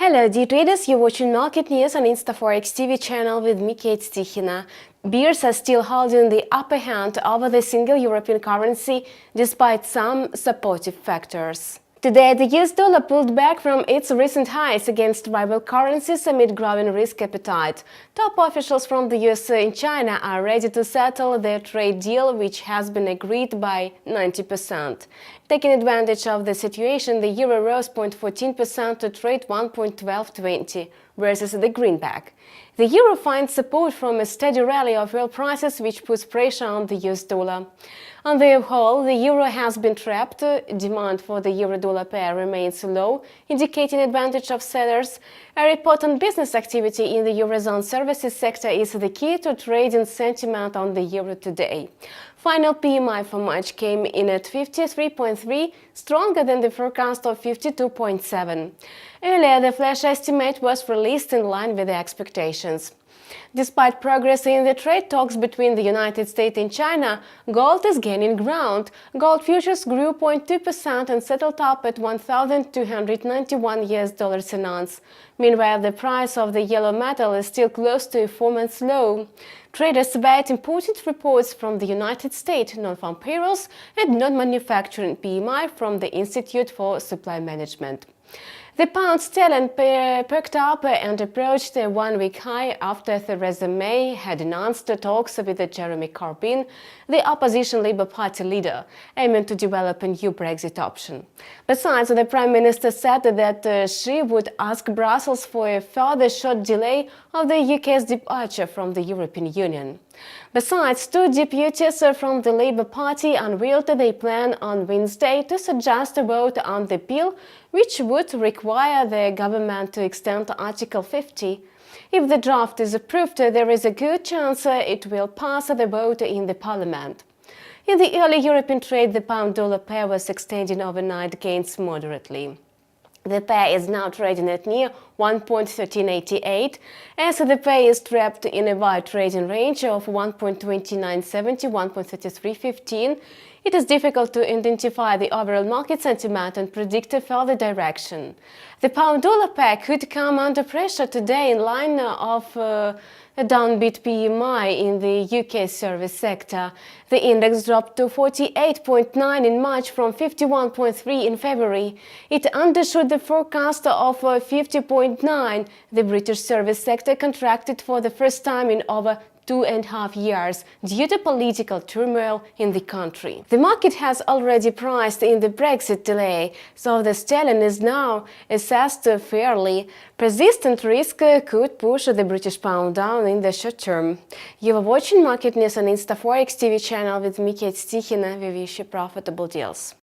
Hello dear traders, you're watching market news on InstaForex TV channel with me, Kate Stichina. Bears are still holding the upper hand over the single European currency despite some supportive factors. Today, the US dollar pulled back from its recent highs against rival currencies amid growing risk appetite. Top officials from the US and China are ready to settle their trade deal, which has been agreed by 90%. Taking advantage of the situation, the euro rose 0.14% to trade 1.1220 versus the greenback. The euro finds support from a steady rally of oil prices, which puts pressure on the US dollar. On the whole, the euro has been trapped. Demand for the euro-dollar pair remains low, indicating advantage of sellers. A report on business activity in the eurozone services sector is the key to trading sentiment on the euro today. Final PMI for March came in at 53.3, stronger than the forecast of 52.7. Earlier, the flash estimate was released in line with the expectations. Despite progress in the trade talks between the United States and China, gold is gaining ground. Gold futures grew 0.2% and settled up at $1,291 an ounce. Meanwhile, the price of the yellow metal is still close to a 4-month low. Traders await important reports from the United States, non-farm payrolls and non-manufacturing PMI from the Institute for Supply Management. The pound sterling perked up and approached a 1-week high after Theresa May had announced talks with Jeremy Corbyn, the opposition Labour Party leader, aiming to develop a new Brexit option. Besides, the Prime Minister said that she would ask Brussels for a further short delay of the UK's departure from the European Union. Besides, two deputies from the Labour Party unveiled their plan on Wednesday to suggest a vote on the bill, which would require the government to extend Article 50. If the draft is approved, there is a good chance it will pass the vote in the Parliament. In the early European trade, the pound-dollar pair was extending overnight gains moderately. The pair is now trading at near 1.1388, as the pair is trapped in a wide trading range of 1.2970 – 1.3315. It is difficult to identify the overall market sentiment and predict a further direction. The pound-dollar pair could come under pressure today in line of a downbeat PMI in the UK service sector. The index dropped to 48.9 in March from 51.3 in February. It undershot the forecast of 50.9. The British service sector contracted for the first time in over 2.5 years due to political turmoil in the country. The market has already priced in the Brexit delay, so the sterling is now assessed fairly. Persistent risk could push the British pound down in the short term. You are watching market news on InstaForex TV channel with me, Kate Stichina. We wish you profitable deals.